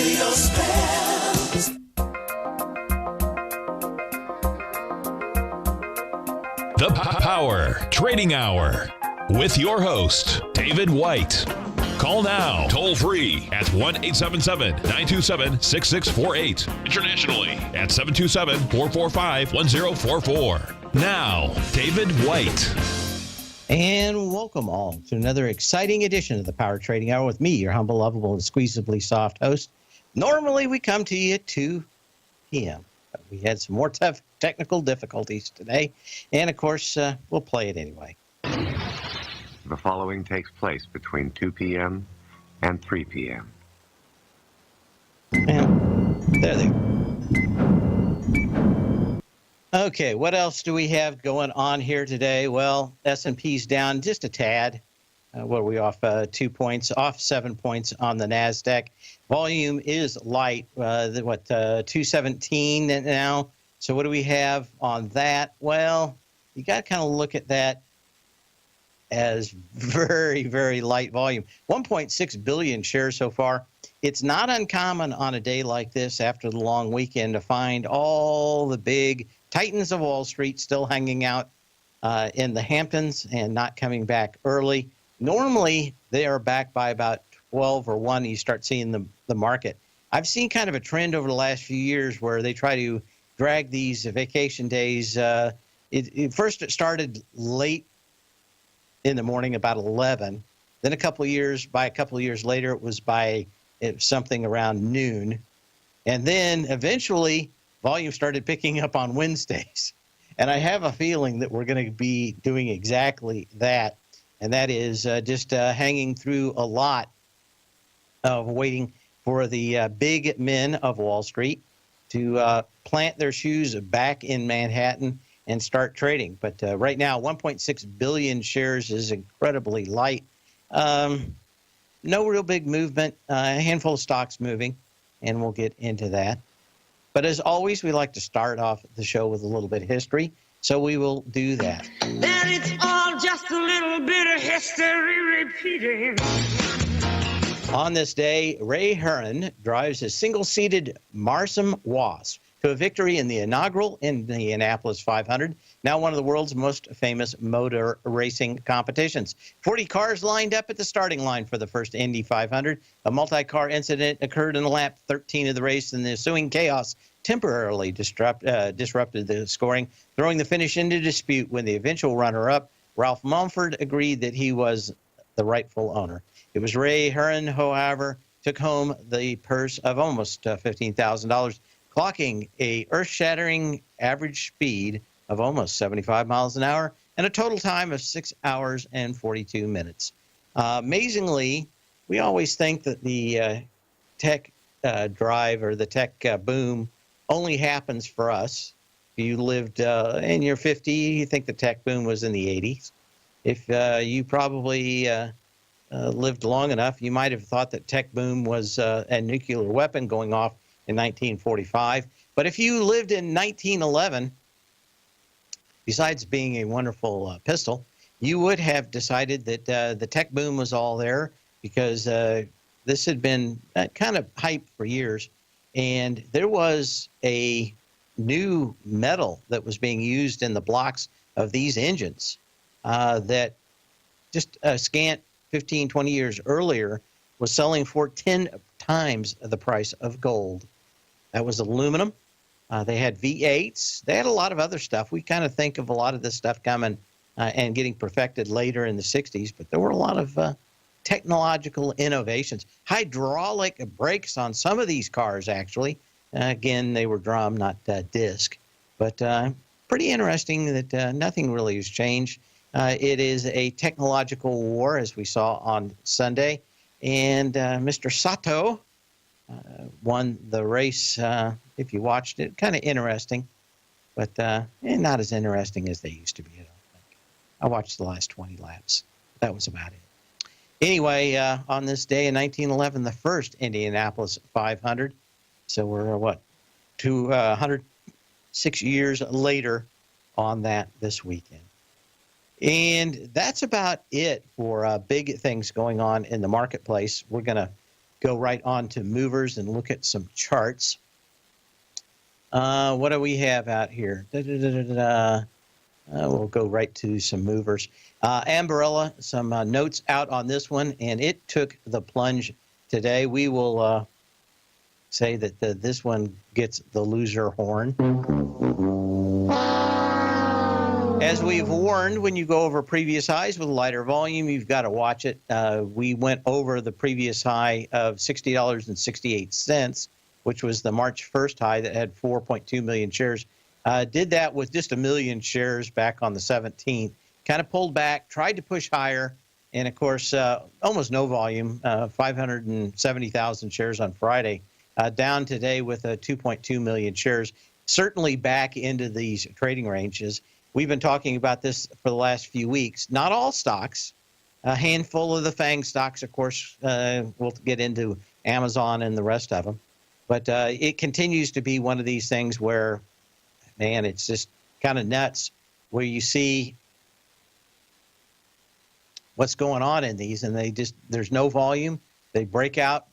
under your spells. The Power Trading Hour with your host, David White. Call now, toll free at 1-877-927-6648. Internationally at 727-445-1044. Now, David White. And welcome all to another exciting edition of the Power Trading Hour with me, your humble, lovable, and squeezably soft host. Normally, we come to you at 2 p.m. But we had some more tough technical difficulties today. And, of course, we'll play it anyway. The following takes place between 2 p.m. and 3 p.m. And there they go. Okay, what else do we have going on here today? Well, S&P's down just a tad. What are we off? 2 points, off 7 points on the NASDAQ. Volume is light, 217 now. So what do we have on that? Well, you got to kind of look at that as very, very light volume. 1.6 billion shares so far. It's not uncommon on a day like this after the long weekend to find all the big titans of Wall Street still hanging out in the Hamptons and not coming back early. Normally, they are back by about 12 or 1. You start seeing the market. I've seen kind of a trend over the last few years where they try to drag these vacation days. It started late in the morning, about 11. Then by a couple of years later, it was by something around noon. And then eventually, volume started picking up on Wednesdays. And I have a feeling that we're going to be doing exactly that. And that is just hanging through a lot of waiting for the big men of Wall Street to plant their shoes back in Manhattan and start trading. But right now, 1.6 billion shares is incredibly light. No real big movement, a handful of stocks moving, and we'll get into that. But as always, we like to start off the show with a little bit of history, so we will do that. And it's all just a little bit of history repeating. On this day, Ray Hearn drives his single-seated Marsom Wasp to a victory in the inaugural Indianapolis 500, now one of the world's most famous motor racing competitions. 40 cars lined up at the starting line for the first Indy 500. A multi-car incident occurred in lap 13 of the race, and the ensuing chaos temporarily disrupted the scoring, throwing the finish into dispute when the eventual runner-up, Ralph Mumford, agreed that he was the rightful owner. It was Ray Hearn, however, took home the purse of almost $15,000, clocking a earth-shattering average speed of almost 75 miles an hour and a total time of 6 hours and 42 minutes. Amazingly, we always think that the tech drive or the tech boom only happens for us. If you lived in your 50s, you think the tech boom was in the 80s. If you probably lived long enough, you might have thought that tech boom was a nuclear weapon going off in 1945. But if you lived in 1911, besides being a wonderful pistol, you would have decided that the tech boom was all there because this had been kind of hyped for years. And there was a new metal that was being used in the blocks of these engines that just a scant 15, 20 years earlier was selling for 10 times the price of gold. That was aluminum. They had V8s. They had a lot of other stuff. We kind of think of a lot of this stuff coming and getting perfected later in the 60s, but there were a lot of technological innovations. Hydraulic brakes on some of these cars, actually. Again, they were drum, not disc. But pretty interesting that nothing really has changed. It is a technological war, as we saw on Sunday. And Mr. Sato won the race. If you watched it, kind of interesting, but not as interesting as they used to be, I don't think. I watched the last 20 laps. That was about it. Anyway, on this day in 1911, the first Indianapolis 500. So we're, 206 years later on that this weekend. And that's about it for big things going on in the marketplace. We're going to go right on to movers and look at some charts. What do we have out here? We'll go right to some movers. Ambarella, some notes out on this one, and it took the plunge today. We will say that this one gets the loser horn. As we've warned, when you go over previous highs with lighter volume, you've got to watch it. We went over the previous high of $60.68, which was the March 1st high that had 4.2 million shares. Did that with just 1 million shares back on the 17th. Kind of pulled back, tried to push higher, and of course, almost no volume, 570,000 shares on Friday. Down today with 2.2 million shares, certainly back into these trading ranges. We've been talking about this for the last few weeks. Not all stocks, a handful of the FANG stocks, of course, we'll get into Amazon and the rest of them. But it continues to be one of these things where, man, it's just kind of nuts where you see what's going on in these, and there's no volume. They break out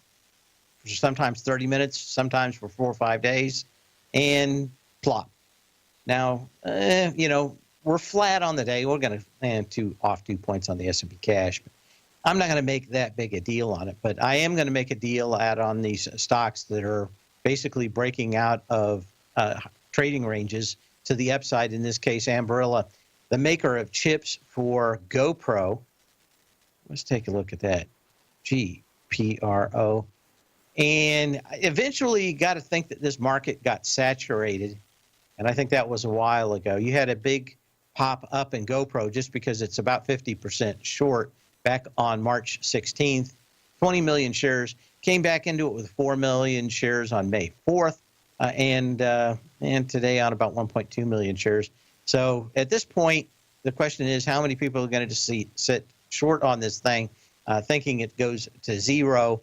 for sometimes 30 minutes, sometimes for 4 or 5 days, and plop. Now, we're flat on the day. We're going to off 2 points on the S&P cash. But I'm not going to make that big a deal on it, but I am going to make a deal out on these stocks that are basically breaking out of trading ranges to the upside. In this case, Ambarella, the maker of chips for GoPro. Let's take a look at that. GPRO. And eventually you got to think that this market got saturated. And I think that was a while ago. You had a big pop up in GoPro just because it's about 50% short back on March 16th. 20 million shares. Came back into it with 4 million shares on May 4th. And today on about 1.2 million shares. So at this point, the question is how many people are going to just sit short on this thing, thinking it goes to zero.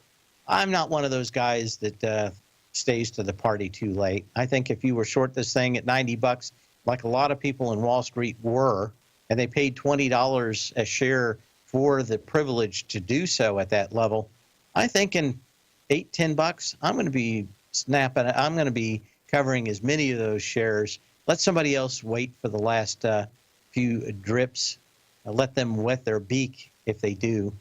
I'm not one of those guys that stays to the party too late. I think if you were short this thing at $90, like a lot of people in Wall Street were, and they paid $20 a share for the privilege to do so at that level, I think in $8-10, I'm going to be snapping. I'm going to be covering as many of those shares. Let somebody else wait for the last few drips. Let them wet their beak if they do.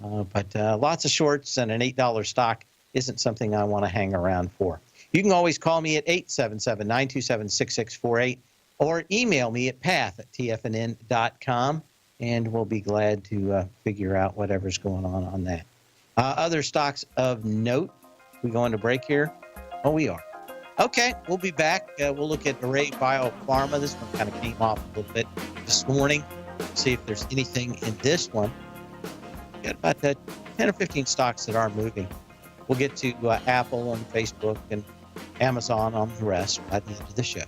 But lots of shorts and an $8 stock isn't something I want to hang around for. You can always call me at 877-927-6648 or email me at path@tfnn.com, and we'll be glad to figure out whatever's going on that. Other stocks of note. We go into break here? Oh, we are. Okay, we'll be back. We'll look at Array Biopharma. This one kind of came off a little bit this morning. See if there's anything in this one. Got about 10 or 15 stocks that are moving. We'll get to Apple and Facebook and Amazon on the rest at the end of the show.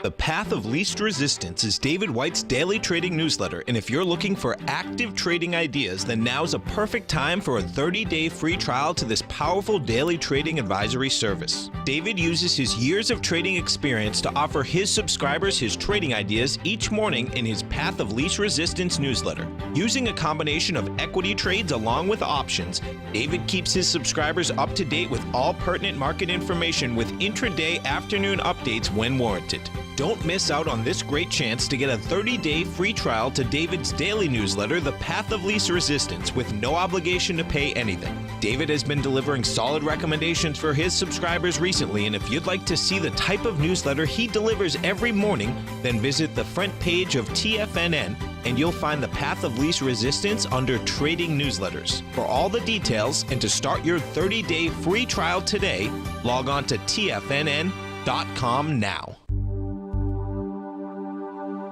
The Path of Least Resistance is David White's daily trading newsletter, and if you're looking for active trading ideas, then now's a perfect time for a 30-day free trial to this powerful daily trading advisory service. David uses his years of trading experience to offer his subscribers his trading ideas each morning in his Path of Least Resistance newsletter. Using a combination of equity trades along with options, David keeps his subscribers up to date with all pertinent market information with intraday afternoon updates when warranted. Don't miss out on this great chance to get a 30-day free trial to David's daily newsletter, The Path of Least Resistance, with no obligation to pay anything. David has been delivering solid recommendations for his subscribers recently, and if you'd like to see the type of newsletter he delivers every morning, then visit the front page of TFNN, and you'll find The Path of Least Resistance under Trading Newsletters. For all the details and to start your 30-day free trial today, log on to TFNN.com now.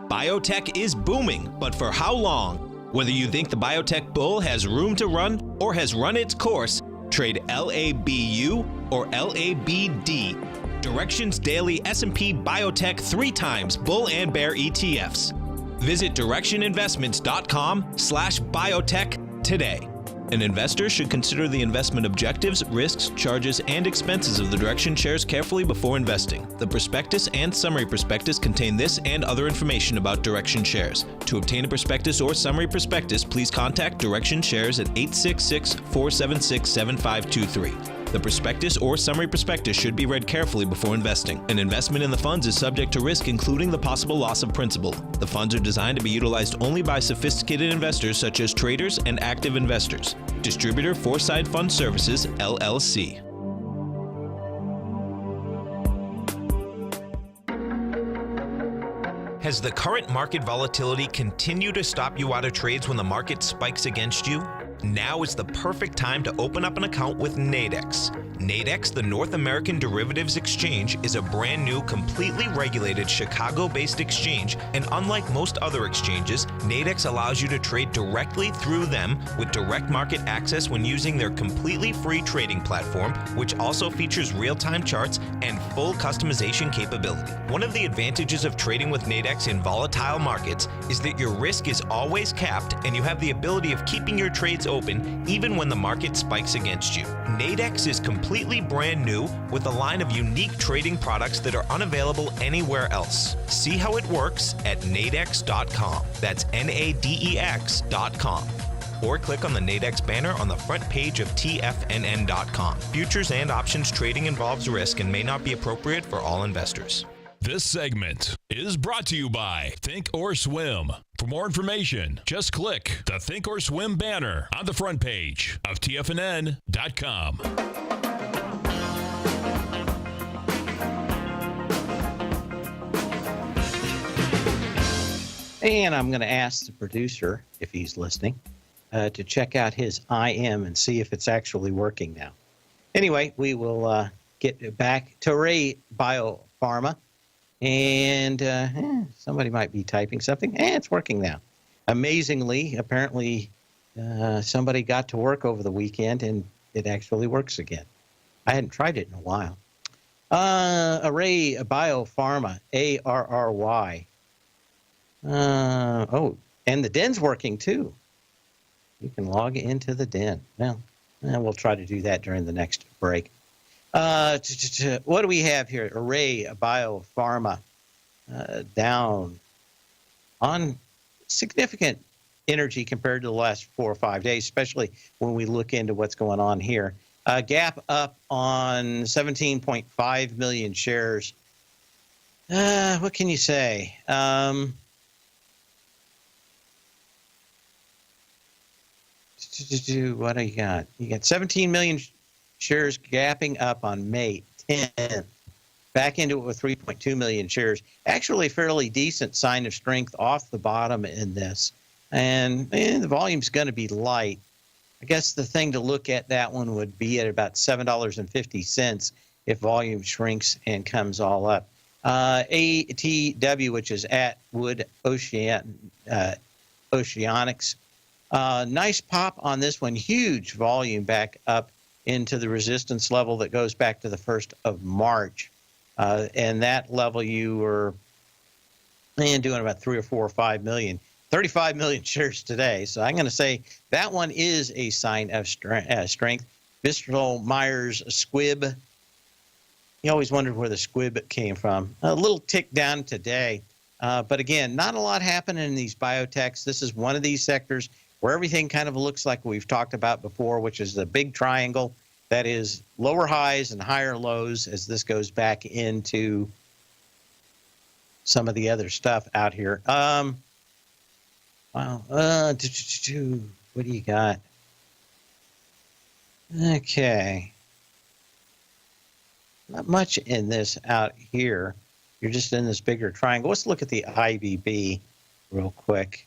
Biotech is booming, but for how long? Whether you think the biotech bull has room to run or has run its course, trade LABU or LABD. Direction's daily S&P Biotech 3 times bull and bear ETFs. Visit directioninvestments.com/biotech today. An investor should consider the investment objectives, risks, charges, and expenses of the Direction shares carefully before investing. The prospectus and summary prospectus contain this and other information about Direction shares. To obtain a prospectus or summary prospectus, please contact Direction shares at 866-476-7523. The prospectus or summary prospectus should be read carefully before investing. An investment in the funds is subject to risk, including the possible loss of principal. The funds are designed to be utilized only by sophisticated investors such as traders and active investors. Distributor Foreside Fund Services, LLC. Has the current market volatility continued to stop you out of trades when the market spikes against you? Now is the perfect time to open up an account with Nadex. Nadex, the North American Derivatives Exchange, is a brand new, completely regulated Chicago-based exchange, and unlike most other exchanges, Nadex allows you to trade directly through them with direct market access when using their completely free trading platform, which also features real-time charts and full customization capability. One of the advantages of trading with Nadex in volatile markets is that your risk is always capped and you have the ability of keeping your trades open even when the market spikes against you. Nadex is completely brand new with a line of unique trading products that are unavailable anywhere else. See how it works at nadex.com. That's NADEX.com. Or click on the Nadex banner on the front page of TFNN.com. Futures and options trading involves risk and may not be appropriate for all investors. This segment is brought to you by Think or Swim. For more information, just click the Think or Swim banner on the front page of TFNN.com. And I'm going to ask the producer, if he's listening, to check out his IM and see if it's actually working now. Anyway, we will get back to Ray Biopharma. And somebody might be typing something. It's working now. Amazingly, apparently, somebody got to work over the weekend, and it actually works again. I hadn't tried it in a while. Array Biopharma, ARRY. Oh, and the den's working, too. You can log into the den. Well, we'll try to do that during the next break. What do we have here? Array Biopharma down on significant energy compared to the last 4 or 5 days, especially when we look into what's going on here. Gap up on 17.5 million shares. What can you say? What do you got? You got 17 million shares gapping up on May 10th. Back into it with 3.2 million shares. Actually, a fairly decent sign of strength off the bottom in this. And the volume's going to be light. I guess the thing to look at that one would be at about $7.50 if volume shrinks and comes all up. ATW, which is Atwood Oceanics. Nice pop on this one. Huge volume back up into the resistance level that goes back to the 1st of March. And that level you were doing about 3 or 4 or 5 million. 35 million shares today. So I'm going to say that one is a sign of strength. Bristol Myers Squibb. You always wondered where the squib came from. A little tick down today. But again, not a lot happening in these biotechs. This is one of these sectors where everything kind of looks like we've talked about before, which is the big triangle that is lower highs and higher lows as this goes back into some of the other stuff out here. Wow. What do you got? Okay. Not much in this out here. You're just in this bigger triangle. Let's look at the IBB real quick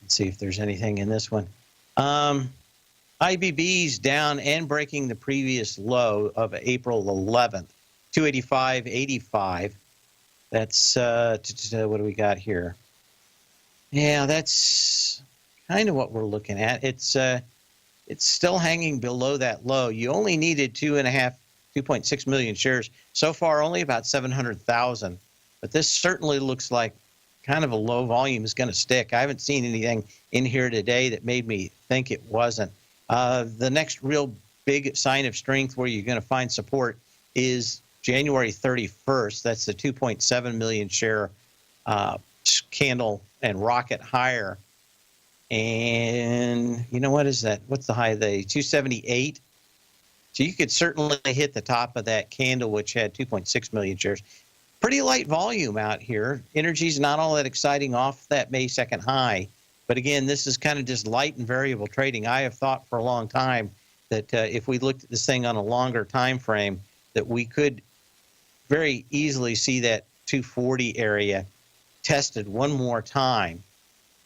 and see if there's anything in this one. IBB's down and breaking the previous low of April 11th, 285.85. That's, what do we got here? Yeah, that's kind of what we're looking at. It's still hanging below that low. You only needed 2.6 million shares. So far, only about 700,000. But this certainly looks like kind of a low volume is going to stick. I haven't seen anything in here today that made me think it wasn't. The next real big sign of strength where you're going to find support is January 31st. That's the 2.7 million share candle and rocket higher. And you know, what is that? What's the high of the 278? So you could certainly hit the top of that candle, which had 2.6 million shares. Pretty light volume out here. Energy's not all that exciting off that May 2nd high. But again, this is kind of just light and variable trading. I have thought for a long time that if we looked at this thing on a longer time frame, that we could very easily see that 240 area tested one more time.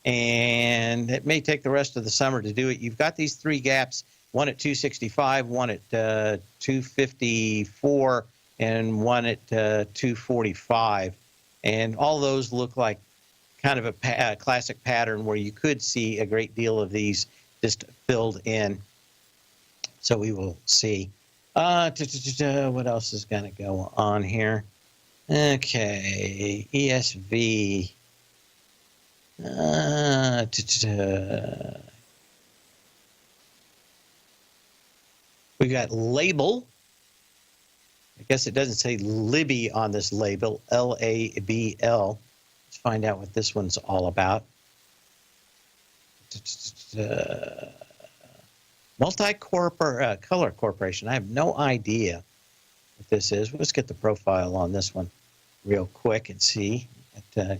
And it may take the rest of the summer to do it. You've got these three gaps, one at 265, one at 254, and one at 245. And all those look like kind of a classic pattern where you could see a great deal of these just filled in. So we will see. What else is going to go on here? Okay, ESV. We got label. I guess it doesn't say Libby on this label, L-A-B-L. Let's find out what this one's all about. Color Corporation. I have no idea what this is. Let's get the profile on this one real quick and see. Got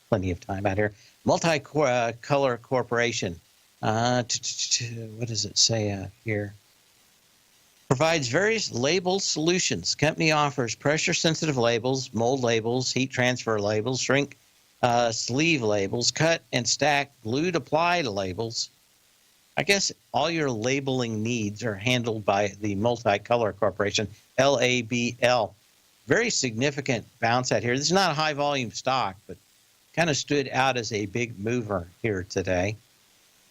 plenty of time out here. Multi-Color Corporation. What does it say here? Provides various label solutions. Company offers pressure-sensitive labels, mold labels, heat transfer labels, shrink sleeve labels, cut and stack glued applied labels. I guess all your labeling needs are handled by the Multi-Color Corporation, LABL. Very significant bounce out here. This is not a high-volume stock, but kind of stood out as a big mover here today.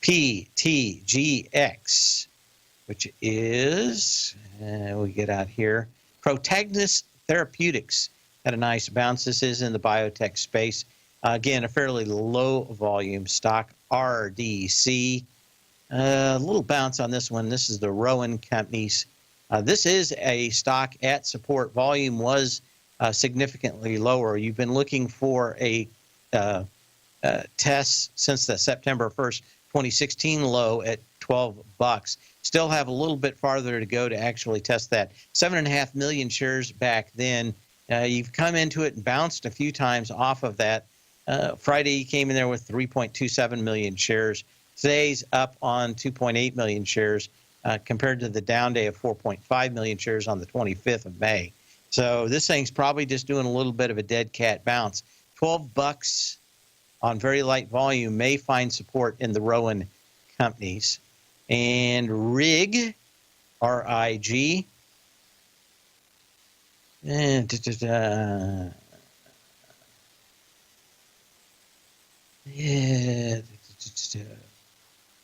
PTGX, which is, we get out here, Protagonist Therapeutics. Had a nice bounce. This is in the biotech space. Again, a fairly low volume stock. RDC. A little bounce on this one. This is the Rowan Companies. This is a stock at support. Volume was significantly lower. You've been looking for a test since the September 1st, 2016 low at $12. Still have a little bit farther to go to actually test that. 7.5 million shares back then. You've come into it and bounced a few times off of that. Friday, you came in there with 3.27 million shares. Today's up on 2.8 million shares compared to the down day of 4.5 million shares on the 25th of May. So this thing's probably just doing a little bit of a dead cat bounce. $12 on very light volume may find support in the Rowan Companies. And RIG, R-I-G, and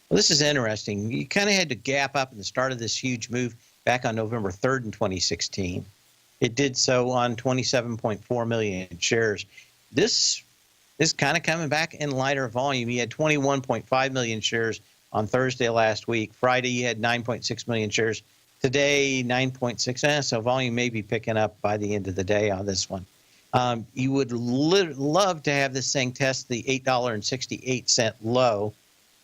well, this is interesting. You kind of had to gap up in the start of this huge move back on November 3rd in 2016. It did so on 27.4 million shares. This is kind of coming back in lighter volume. You had 21.5 million shares on Thursday last week. Friday, you had 9.6 million shares. Today, 9.6. So volume may be picking up by the end of the day on this one. You would love to have this thing test the $8.68 low.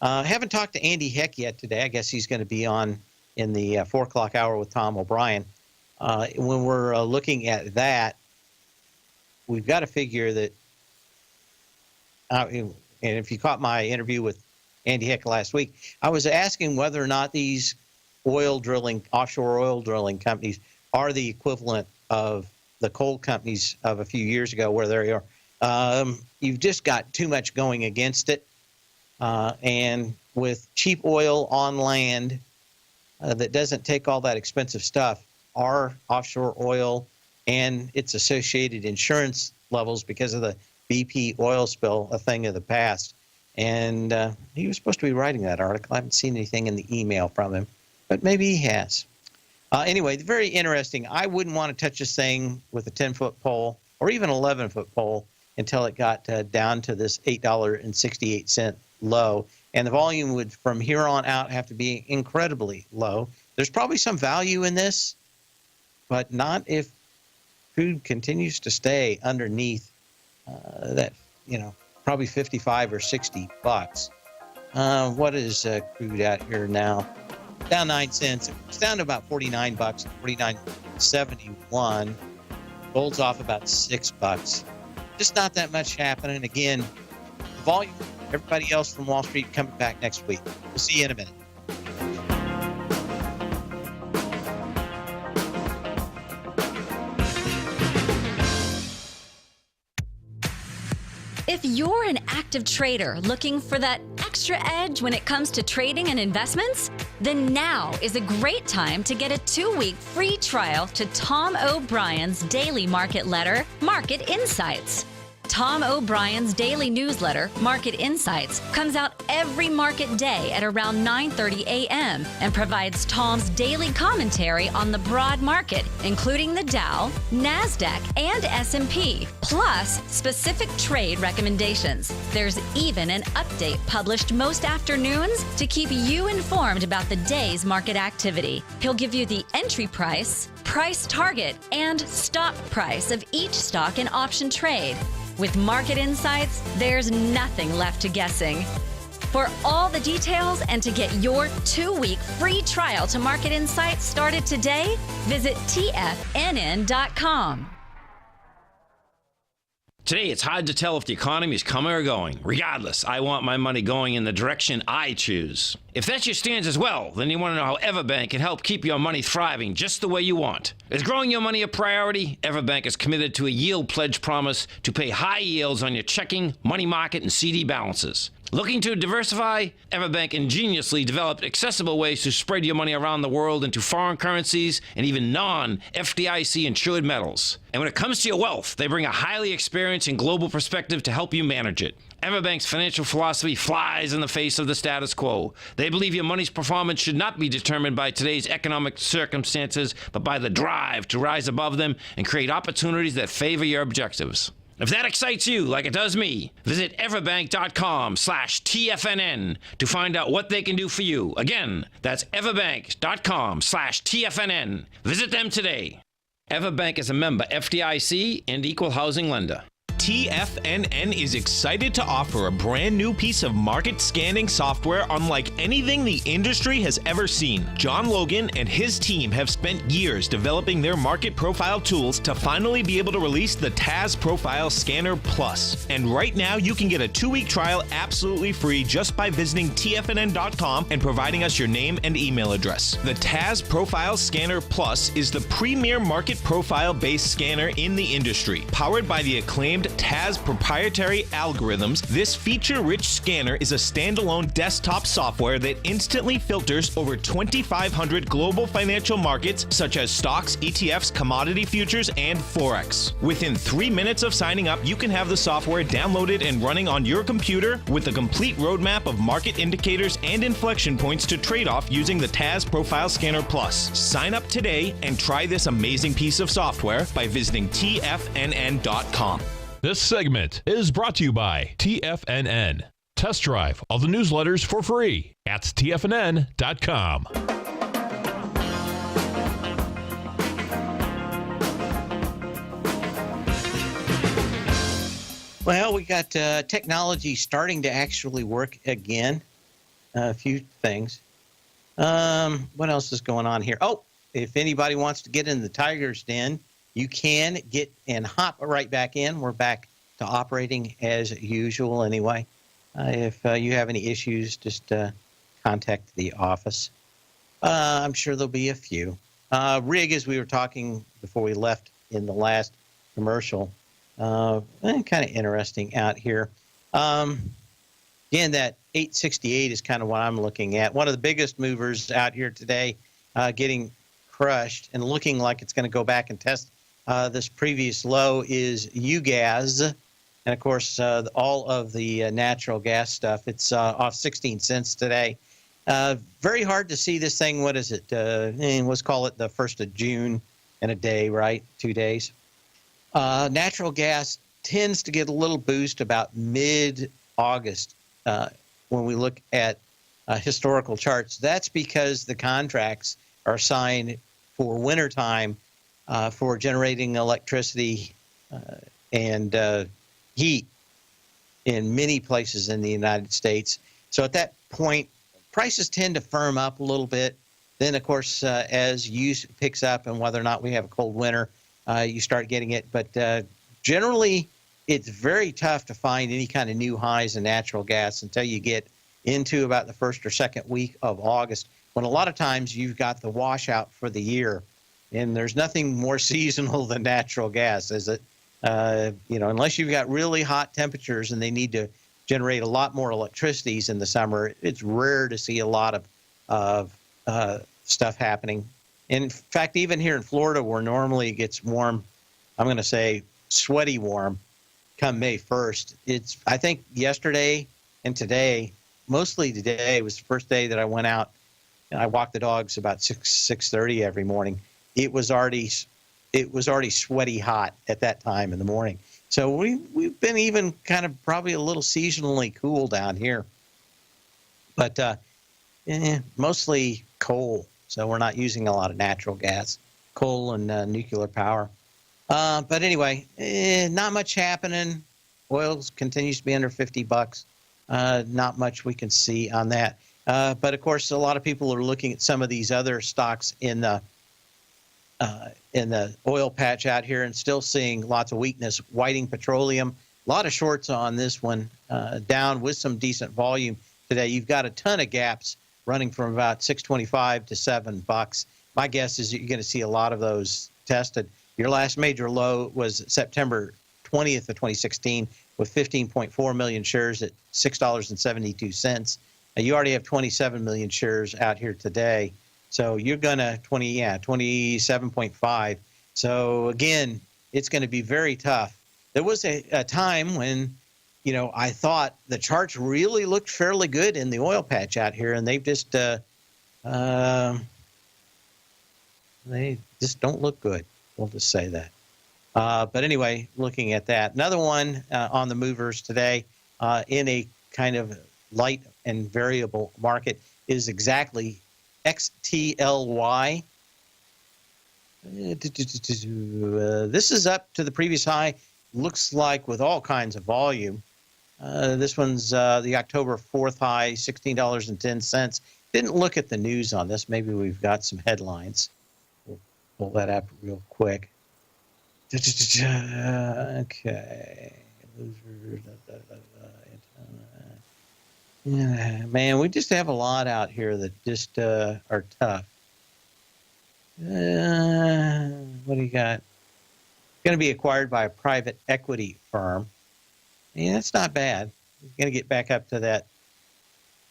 Haven't talked to Andy Heck yet today. I guess he's going to be on in the 4 o'clock hour with Tom O'Brien. When we're looking at that, we've got to figure that, and if you caught my interview with Andy Heck last week, I was asking whether or not these offshore oil drilling companies are the equivalent of the coal companies of a few years ago, where they are. You've just got too much going against it. And with cheap oil on land that doesn't take all that expensive stuff, our offshore oil and its associated insurance levels because of the BP oil spill, a thing of the past. And he was supposed to be writing that article. I haven't seen anything in the email from him, but maybe he has. Anyway, very interesting. I wouldn't want to touch this thing with a 10-foot pole or even 11-foot pole until it got down to this $8.68 low. and the volume would from here on out have to be incredibly low. There's probably some value in this, but not if crude continues to stay underneath that, probably 55 or 60 bucks. What is crude out here now? Down 9 cents. It's down to about 49 bucks, 49.71. Gold's off about $6. Just not that much happening. Again, the volume, everybody else from Wall Street coming back next week. We'll see you in a minute. If you're an active trader looking for that extra edge when it comes to trading and investments, then now is a great time to get a 2-week free trial to Tom O'Brien's daily market letter, Market Insights. Tom O'Brien's daily newsletter, Market Insights, comes out every market day at around 9:30 a.m. and provides Tom's daily commentary on the broad market, including the Dow, NASDAQ, and S&P, plus specific trade recommendations. There's even an update published most afternoons to keep you informed about the day's market activity. He'll give you the entry price, price target, and stop price of each stock and option trade. With Market Insights, there's nothing left to guessing. For all the details and to get your 2-week free trial to Market Insights started today, visit TFNN.com. Today, it's hard to tell if the economy is coming or going. Regardless, I want my money going in the direction I choose. If that's your stance as well, then you want to know how Everbank can help keep your money thriving just the way you want. Is growing your money a priority? Everbank is committed to a yield pledge promise to pay high yields on your checking, money market, and CD balances. Looking to diversify? Everbank ingeniously developed accessible ways to spread your money around the world into foreign currencies and even non-FDIC insured metals. And when it comes to your wealth, they bring a highly experienced and global perspective to help you manage it. Everbank's financial philosophy flies in the face of the status quo. They believe your money's performance should not be determined by today's economic circumstances, but by the drive to rise above them and create opportunities that favor your objectives. If that excites you like it does me, visit everbank.com/TFNN to find out what they can do for you. Again, that's everbank.com/TFNN. Visit them today. Everbank is a member FDIC and equal housing lender. TFNN is excited to offer a brand new piece of market scanning software unlike anything the industry has ever seen. John Logan and his team have spent years developing their market profile tools to finally be able to release the TAS Profile Scanner Plus. And right now, you can get a 2-week trial absolutely free just by visiting TFNN.com and providing us your name and email address. The TAS Profile Scanner Plus is the premier market profile-based scanner in the industry. Powered by the acclaimed TAS proprietary algorithms, this feature-rich scanner is a standalone desktop software that instantly filters over 2,500 global financial markets such as stocks, ETFs, commodity futures, and Forex. Within 3 minutes of signing up, you can have the software downloaded and running on your computer with a complete roadmap of market indicators and inflection points to trade off using the TAS Profile Scanner Plus. Sign up today and try this amazing piece of software by visiting TFNN.com. This segment is brought to you by TFNN. Test drive all the newsletters for free at TFNN.com. Well, we got technology starting to actually work again. A few things. What else is going on here? Oh, if anybody wants to get in the Tiger's Den, you can get and hop right back in. We're back to operating as usual anyway. If you have any issues, just contact the office. I'm sure there'll be a few. Rig, as we were talking before we left in the last commercial, kind of interesting out here. Again, that 868 is kind of what I'm looking at. One of the biggest movers out here today, getting crushed and looking like it's going to go back and test this previous low is UGAS. And, of course, all of the natural gas stuff, it's off 16 cents today. Very hard to see this thing. What is it? Let's call it the 1st of June in a day, right? 2 days. Natural gas tends to get a little boost about mid-August when we look at historical charts. That's because the contracts are signed for wintertime for generating electricity and heat in many places in the United States. So at that point, prices tend to firm up a little bit. Then, of course, as use picks up and whether or not we have a cold winter, you start getting it. But generally, it's very tough to find any kind of new highs in natural gas until you get into about the first or second week of August, when a lot of times you've got the washout for the year. And there's nothing more seasonal than natural gas, is it? Unless you've got really hot temperatures and they need to generate a lot more electricities in the summer, it's rare to see a lot of stuff happening. In fact, even here in Florida, where normally it gets warm, I'm going to say sweaty warm, come May 1st. I think yesterday and today, mostly today, was the first day that I went out and I walked the dogs about 6:30 every morning. It was already sweaty hot at that time in the morning. So we've been even kind of probably a little seasonally cool down here, but mostly coal. So we're not using a lot of natural gas, coal and nuclear power. But anyway, not much happening. Oil continues to be under $50. Not much we can see on that. But of course, a lot of people are looking at some of these other stocks in the oil patch out here and still seeing lots of weakness. Whiting Petroleum, a lot of shorts on this one, down with some decent volume today. You've got a ton of gaps running from about $6.25 to $7. My guess is you're going to see a lot of those tested. Your last major low was September 20th of 2016 with 15.4 million shares at $6.72. You already have 27 million shares out here today. So you're going to 27.5. So again, it's going to be very tough. There was a time when, I thought the charts really looked fairly good in the oil patch out here, and they've just they just don't look good. We'll just say that. But anyway, looking at that, another one on the movers today in a kind of light and variable market is exactly XTLY. This is up to the previous high, looks like, with all kinds of volume. This one's the October 4th high, $16.10. Didn't look at the news on this. Maybe we've got some headlines. We'll pull that up real quick. Okay. Yeah, man, we just have a lot out here that just are tough. What do you got? Going to be acquired by a private equity firm. Yeah, that's not bad. We're going to get back up to that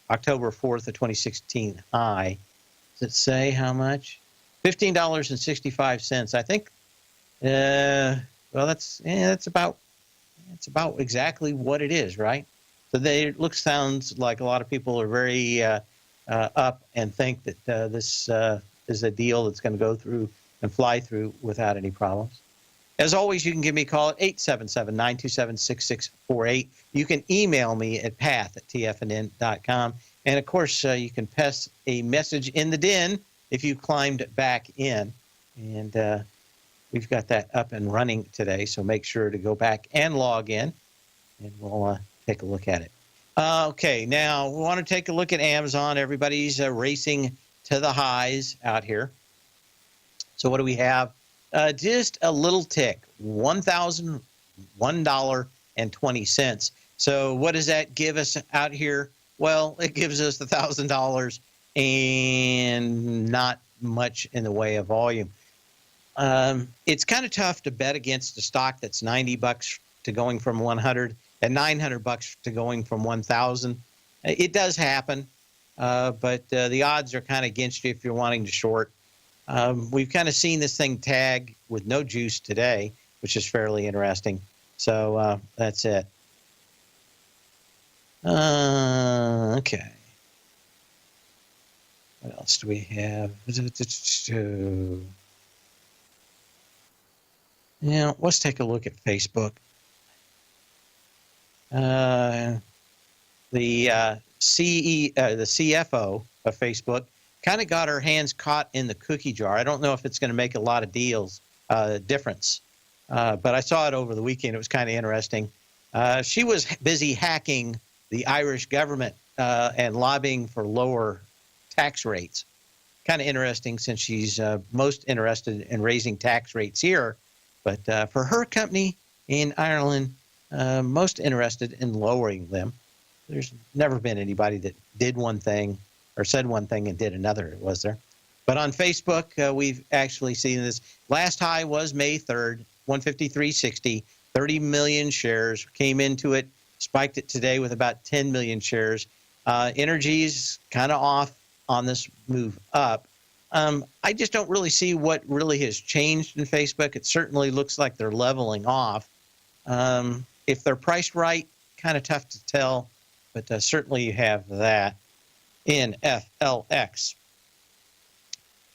October 4th of 2016 high. Does it say how much? $15.65. I think. Well, that's about exactly what it is, right? So sounds like a lot of people are very up and think that this is a deal that's going to go through and fly through without any problems. As always, you can give me a call at 877-927-6648. You can email me at path@tfnn.com. And, of course, you can pass a message in the den if you climbed back in. And we've got that up and running today, so make sure to go back and log in, and we'll take a look at it. Okay, now we want to take a look at Amazon. Everybody's racing to the highs out here. So what do we have? Just a little tick, $1,001.20. So what does that give us out here? Well, it gives us $1,000 and not much in the way of volume. It's kind of tough to bet against a stock that's $90 to going from 100 and $900 to going from 1,000. It does happen, but the odds are kind of against you if you're wanting to short. We've kind of seen this thing tag with no juice today, which is fairly interesting. So that's it. Okay. What else do we have? Now, let's take a look at Facebook. the CFO of Facebook, kind of got her hands caught in the cookie jar. I don't know if it's going to make a lot of difference, but I saw it over the weekend. It was kind of interesting. She was busy hacking the Irish government and lobbying for lower tax rates. Kind of interesting since she's most interested in raising tax rates here, but for her company in Ireland, most interested in lowering them. There's never been anybody that did one thing or said one thing and did another, was there? But on Facebook, we've actually seen this. Last high was May 3rd, 153.60, 30 million shares came into it, spiked it today with about 10 million shares. Energy's kind of off on this move up. I just don't really see what really has changed in Facebook. It certainly looks like they're leveling off. If they're priced right, kind of tough to tell, but certainly you have that in FLX.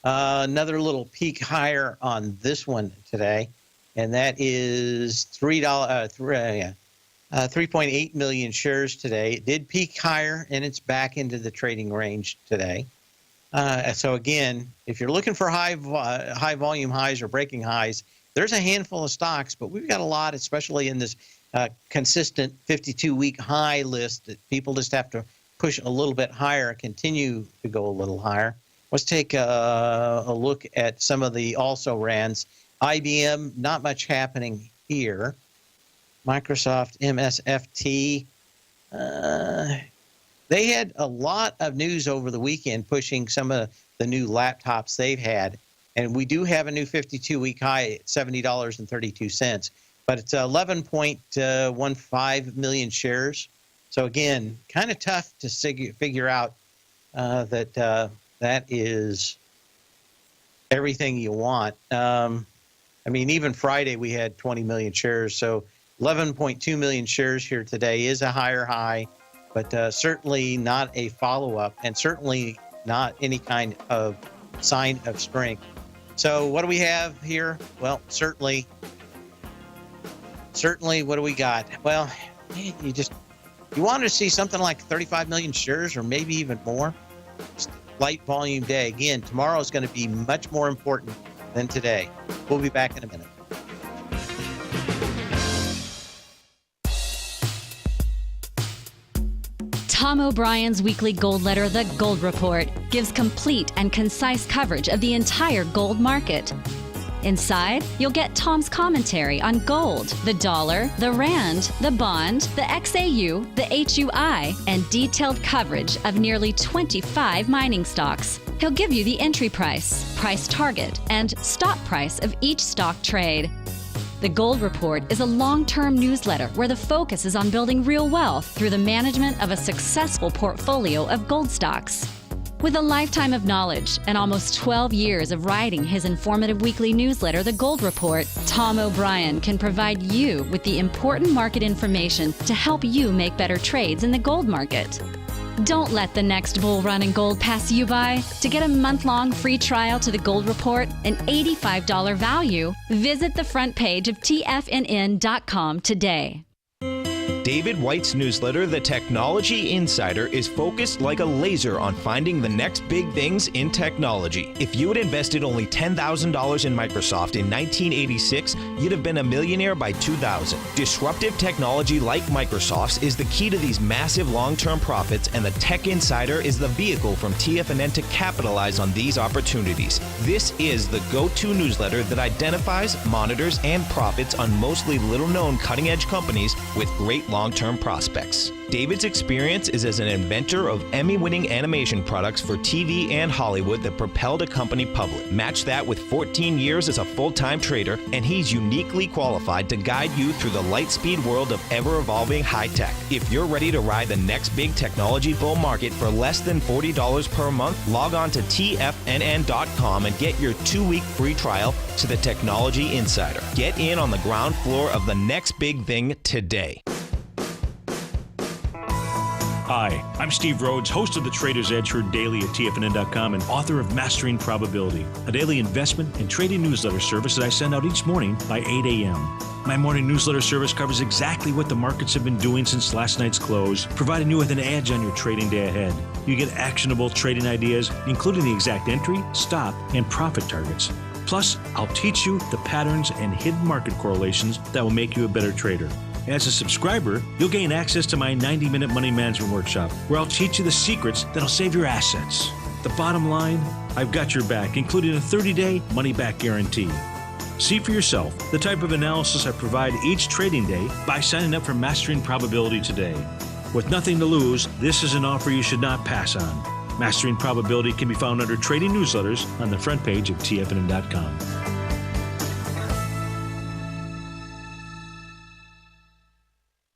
Another little peak higher on this one today, and that is 3.8 million shares today. It did peak higher, and it's back into the trading range today. So again, if you're looking for high volume highs or breaking highs, there's a handful of stocks, but we've got a lot, especially in this consistent 52-week high list, that people just have to push a little bit higher, continue to go a little higher. Let's take a look at some of the also-rans. IBM, not much happening here. Microsoft, MSFT, they had a lot of news over the weekend pushing some of the new laptops they've had. And we do have a new 52-week high at $70.32. But it's 11.15 million shares. So again, kind of tough to figure out that that is everything you want. I mean, even Friday we had 20 million shares. So 11.2 million shares here today is a higher high, but certainly not a follow-up, and certainly not any kind of sign of strength. So what do we have here? Well, certainly, what do we got? Well, you want to see something like 35 million shares or maybe even more. Just light volume day. Again, tomorrow is going to be much more important than today. We'll be back in a minute. Tom O'Brien's weekly gold letter, The Gold Report, gives complete and concise coverage of the entire gold market. Inside, you'll get Tom's commentary on gold, the dollar, the rand, the bond, the XAU, the HUI, and detailed coverage of nearly 25 mining stocks. He'll give you the entry price, price target, and stop price of each stock trade. The Gold Report is a long-term newsletter where the focus is on building real wealth through the management of a successful portfolio of gold stocks. With a lifetime of knowledge and almost 12 years of writing his informative weekly newsletter, The Gold Report, Tom O'Brien can provide you with the important market information to help you make better trades in the gold market. Don't let the next bull run in gold pass you by. To get a month-long free trial to The Gold Report, an $85 value, visit the front page of TFNN.com today. David White's newsletter, The Technology Insider, is focused like a laser on finding the next big things in technology. If you had invested only $10,000 in Microsoft in 1986, you'd have been a millionaire by 2000. Disruptive technology like Microsoft's is the key to these massive long-term profits, and the Tech Insider is the vehicle from TFNN to capitalize on these opportunities. This is the go-to newsletter that identifies, monitors, and profits on mostly little-known cutting-edge companies with great long-term prospects. David's experience is as an inventor of Emmy-winning animation products for TV and Hollywood that propelled a company public. Match that with 14 years as a full-time trader, and he's uniquely qualified to guide you through the light-speed world of ever-evolving high-tech. If you're ready to ride the next big technology bull market for less than $40 per month, log on to TFNN.com and get your 2-week free trial to the Technology Insider. Get in on the ground floor of the next big thing today. Hi, I'm Steve Rhodes, host of the Trader's Edge, heard daily at TFNN.com and author of Mastering Probability, a daily investment and trading newsletter service that I send out each morning by 8 a.m. My morning newsletter service covers exactly what the markets have been doing since last night's close, providing you with an edge on your trading day ahead. You get actionable trading ideas, including the exact entry, stop, and profit targets. Plus, I'll teach you the patterns and hidden market correlations that will make you a better trader. As a subscriber, you'll gain access to my 90-minute money management workshop, where I'll teach you the secrets that'll save your assets. The bottom line, I've got your back, including a 30-day money-back guarantee. See for yourself the type of analysis I provide each trading day by signing up for Mastering Probability today. With nothing to lose, this is an offer you should not pass on. Mastering Probability can be found under Trading Newsletters on the front page of TFNN.com.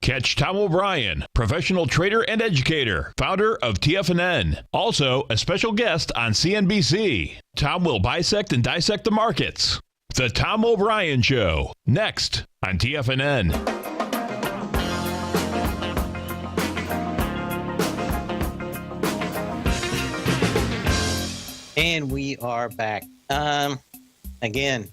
Catch Tom O'Brien, professional trader and educator, founder of TFNN. Also, a special guest on CNBC. Tom will bisect and dissect the markets. The Tom O'Brien Show, next on TFNN. And we are back. Again,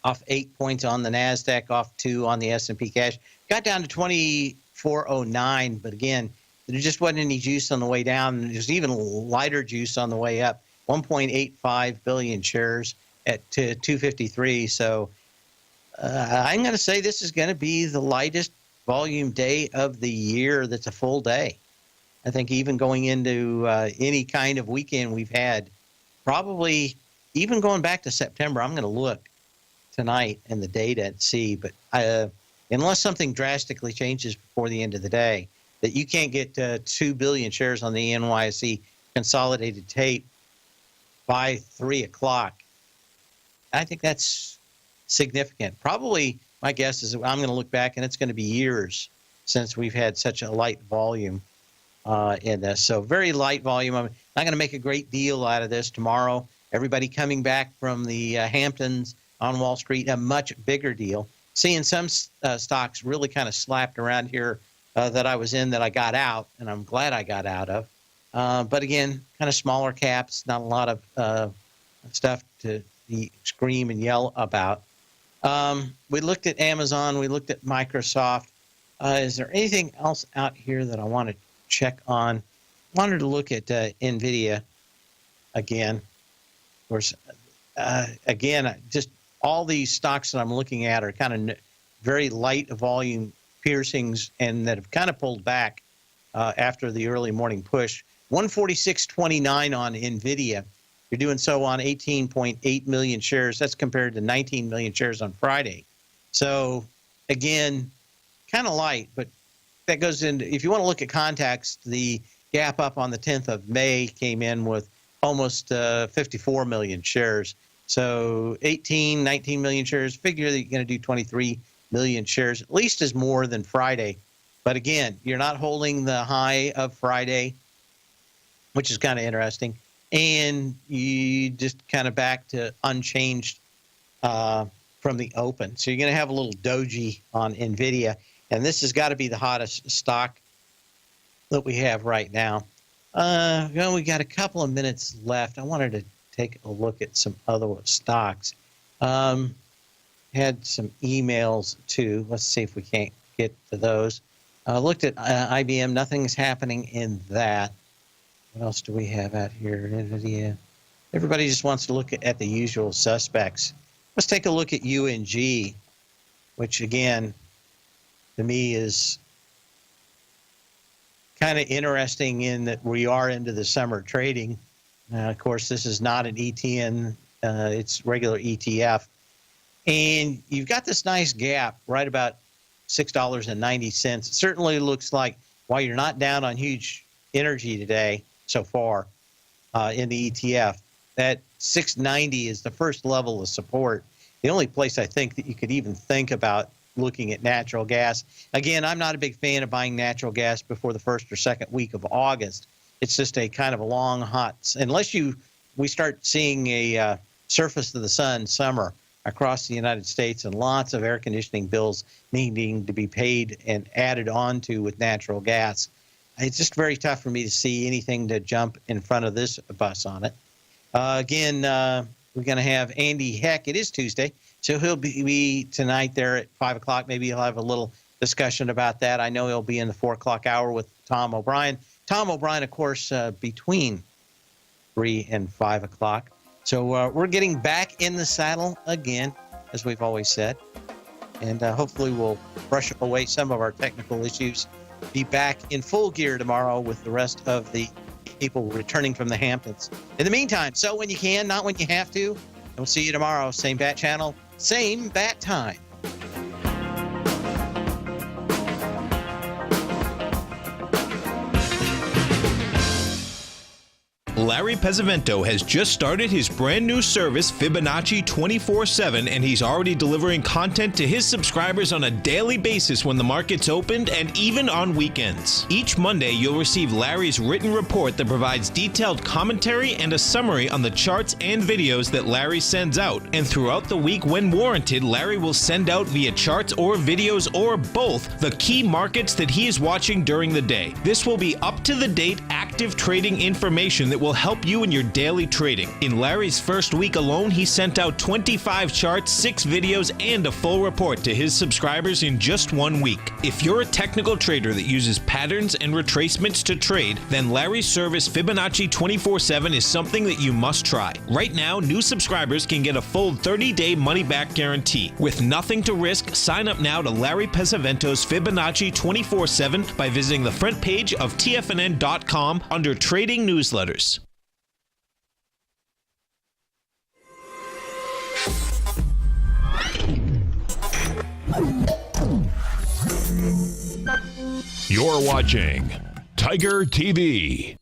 off 8 points on the NASDAQ, off 2 on the S&P cash. Got down to 2409, but again, there just wasn't any juice on the way down. There's even lighter juice on the way up. 1.85 billion shares at 253. So I'm going to say this is going to be the lightest volume day of the year that's a full day. I think even going into any kind of weekend we've had, probably even going back to September, I'm going to look tonight in the data and see. But unless something drastically changes before the end of the day, that you can't get 2 billion shares on the NYSE consolidated tape by 3 o'clock, I think that's significant. Probably my guess is I'm going to look back and it's going to be years since we've had such a light volume in this. So very light volume. I'm not going to make a great deal out of this tomorrow. Everybody coming back from the Hamptons on Wall Street, a much bigger deal. Seeing some stocks really kind of slapped around here that I was in that I got out, and I'm glad I got out of. But again, kind of smaller caps, not a lot of stuff to scream and yell about. We looked at Amazon. We looked at Microsoft. Is there anything else out here that I want to check on? Wanted to look at NVIDIA again. Of course, again, just all these stocks that I'm looking at are kind of very light volume piercings and that have kind of pulled back after the early morning push. 146.29 on NVIDIA. You're doing so on 18.8 million shares. That's compared to 19 million shares on Friday. So, again, kind of light, but that goes into, if you want to look at context, the gap up on the 10th of May came in with almost 54 million shares. So 18, 19 million shares, figure that you're going to do 23 million shares, at least is more than Friday. But again, you're not holding the high of Friday, which is kind of interesting. And you just kind of back to unchanged from the open. So you're going to have a little doji on NVIDIA. And this has got to be the hottest stock that we have right now. We got a couple of minutes left. I wanted to take a look at some other stocks. Had some emails too. Let's see if we can't get to those. Looked at IBM. Nothing's happening in that. What else do we have out here? NVIDIA. Everybody just wants to look at the usual suspects. Let's take a look at UNG, which again, to me is kind of interesting in that we are into the summer trading. Of course, this is not an ETN. It's regular ETF. And you've got this nice gap right about $6.90. It certainly looks like while you're not down on huge energy today so far in the ETF, that 690 is the first level of support. The only place I think that you could even think about looking at natural gas. Again, I'm not a big fan of buying natural gas before the first or second week of August. It's just a kind of a long, hot, unless we start seeing a surface of the sun summer across the United States and lots of air conditioning bills needing to be paid and added on to with natural gas. It's just very tough for me to see anything to jump in front of this bus on it. Again, we're going to have Andy Heck. It is Tuesday. So he'll be tonight there at 5 o'clock. Maybe he'll have a little discussion about that. I know he'll be in the 4 o'clock hour with Tom O'Brien. Tom O'Brien, of course, between 3 and 5 o'clock. So we're getting back in the saddle again, as we've always said. And hopefully we'll brush away some of our technical issues. Be back in full gear tomorrow with the rest of the people returning from the Hamptons. In the meantime, so when you can, not when you have to. And we'll see you tomorrow. Same bat channel, same bat time. Larry Pesavento has just started his brand new service, Fibonacci 24/7, and he's already delivering content to his subscribers on a daily basis when the market's opened and even on weekends. Each Monday, you'll receive Larry's written report that provides detailed commentary and a summary on the charts and videos that Larry sends out. And throughout the week, when warranted, Larry will send out via charts or videos or both the key markets that he is watching during the day. This will be up-to-the-date active trading information that will help you in your daily trading. In Larry's first week alone, he sent out 25 charts, 6 videos, and a full report to his subscribers in just 1 week. If you're a technical trader that uses patterns and retracements to trade, then Larry's service Fibonacci 24/7 is something that you must try. Right now, new subscribers can get a full 30-day money-back guarantee. With nothing to risk, sign up now to Larry Pesavento's Fibonacci 24/7 by visiting the front page of TFNN.com under Trading Newsletters. You're watching Tiger TV.